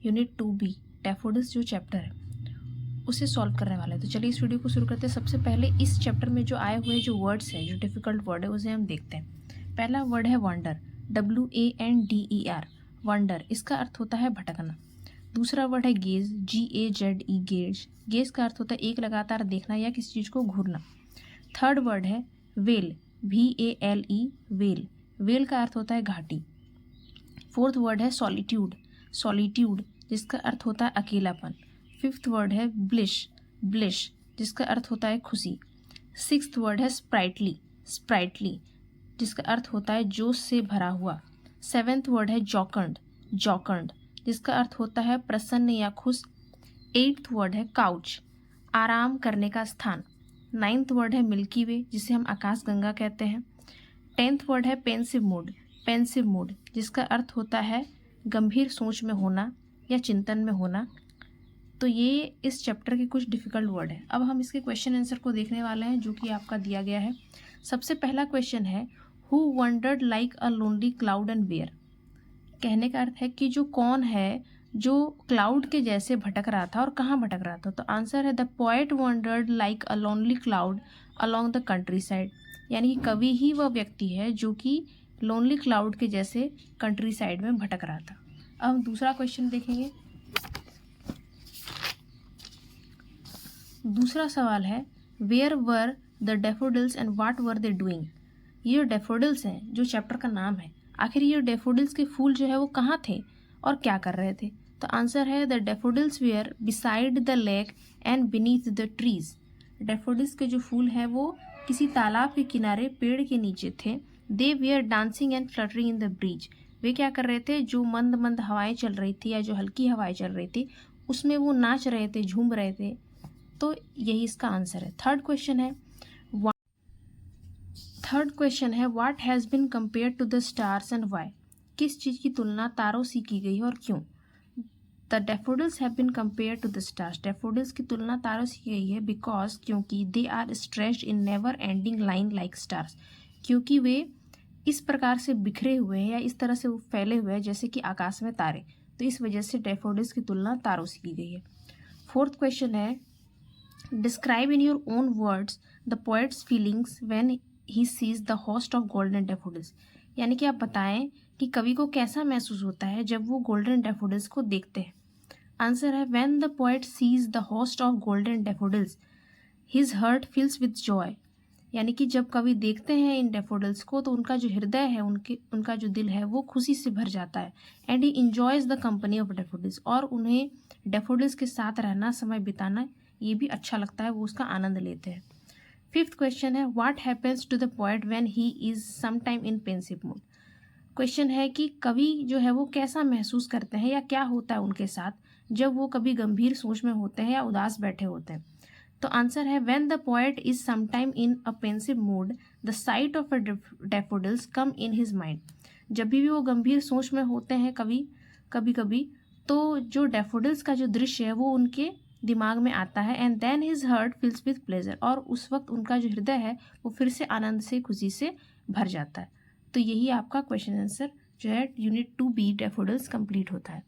Unit 2B daffodils जो chapter है उसे सॉल्व करने वाला है। तो चलिए इस वीडियो को शुरू करते हैं। सबसे पहले इस चैप्टर में जो आए हुए जो वर्ड्स हैं, जो डिफ़िकल्ट वर्ड है, उसे हम देखते हैं। पहला वर्ड है वंडर, WANDER, वंडर, इसका अर्थ होता है भटकना। दूसरा वर्ड है गेज, GAZE, गेज, गेज का अर्थ होता है एक लगातार देखना या किसी चीज़ को घूरना। थर्ड वर्ड है वेल, VALE, वेल, वेल का अर्थ होता है घाटी। फोर्थ वर्ड है सॉलिट्यूड, सॉलिट्यूड, जिसका अर्थ होता है अकेलापन। फिफ्थ वर्ड है ब्लिश, ब्लिश, जिसका अर्थ होता है खुशी। सिक्स्थ वर्ड है स्प्राइटली, स्प्राइटली, जिसका अर्थ होता है जोश से भरा हुआ। सेवेंथ वर्ड है जॉकंड, जॉकंड, जिसका अर्थ होता है प्रसन्न या खुश। एट्थ वर्ड है काउच, आराम करने का स्थान। नाइन्थ वर्ड है मिल्की वे, जिसे हम आकाशगंगा कहते हैं। टेंथ वर्ड है पेंसिव मूड, पेंसिव मूड, जिसका अर्थ होता है गंभीर सोच में होना या चिंतन में होना। तो ये इस चैप्टर के कुछ डिफ़िकल्ट वर्ड है। अब हम इसके क्वेश्चन आंसर को देखने वाले हैं, जो कि आपका दिया गया है। सबसे पहला क्वेश्चन है who wandered like a lonely cloud and where. कहने का अर्थ है कि जो कौन है जो क्लाउड के जैसे भटक रहा था और कहाँ भटक रहा था। तो आंसर है the poet wandered like a lonely cloud along the countryside, यानी कि कवि ही वह व्यक्ति है जो कि लोनली क्लाउड के जैसे कंट्री साइड में भटक रहा था। अब हम दूसरा क्वेश्चन देखेंगे। दूसरा सवाल है where were the daffodils and what were they doing. ये डैफोडिल्स हैं जो चैप्टर का नाम है, आखिर ये डैफोडिल्स के फूल जो है वो कहाँ थे और क्या कर रहे थे। तो आंसर है the daffodils were beside the lake and beneath the trees. Daffodils के जो फूल हैं वो किसी तालाब के किनारे पेड़ के नीचे थे। They were dancing and fluttering in the breeze. वे क्या कर रहे थे, जो मंद मंद हवाएं चल रही थी या जो हल्की हवाएं चल रही थी उसमें वो नाच रहे थे, झूम रहे थे। तो यही इसका आंसर है। थर्ड क्वेश्चन है what has been compare to the stars and why. किस चीज़ की तुलना तारों से की गई है और क्यों। The daffodils have been compare to the stars. Daffodils की तुलना तारों से की गई है बिकॉज, क्योंकि they are stretched in never ending line like stars, क्योंकि वे इस प्रकार से बिखरे हुए हैं या इस तरह से वो फैले हुए हैं जैसे कि आकाश में तारे। तो इस वजह से डैफोडिल्स की तुलना तारों से की गई है। फोर्थ क्वेश्चन है describe in your own words the poets feelings when he sees the host of golden daffodils. यानी कि आप बताएं कि कवि को कैसा महसूस होता है जब वो गोल्डन डैफोडिल्स को देखते हैं। आंसर है when the poet sees the host of golden daffodils his heart fills with joy. यानी कि जब कवि देखते हैं इन डैफोडिल्स को तो उनका जो हृदय है, उनका जो दिल है वो खुशी से भर जाता है। And he enjoys the company of daffodils, और उन्हें डैफोडिल्स के साथ रहना, समय बिताना ये भी अच्छा लगता है, वो उसका आनंद लेते हैं। फिफ्थ क्वेश्चन है what happens to the poet when he is sometime in pensive mood. Question है कि कवि जो है वो कैसा महसूस करते हैं या क्या होता है उनके साथ जब वो कभी गंभीर सोच में होते हैं या उदास बैठे होते हैं। तो आंसर है when the poet is sometime in a pensive mood the site of a daffodils come in his mind. जब भी वो गंभीर सोच में होते हैं कभी कभी तो जो डैफोडिल्स का जो दृश्य है वो उनके दिमाग में आता है। And then his heart fills with pleasure, और उस वक्त उनका जो हृदय है वो फिर से आनंद से, खुशी से भर जाता है। तो यही आपका क्वेश्चन आंसर जो है यूनिट 2B डैफोडिल्स कंप्लीट होता है।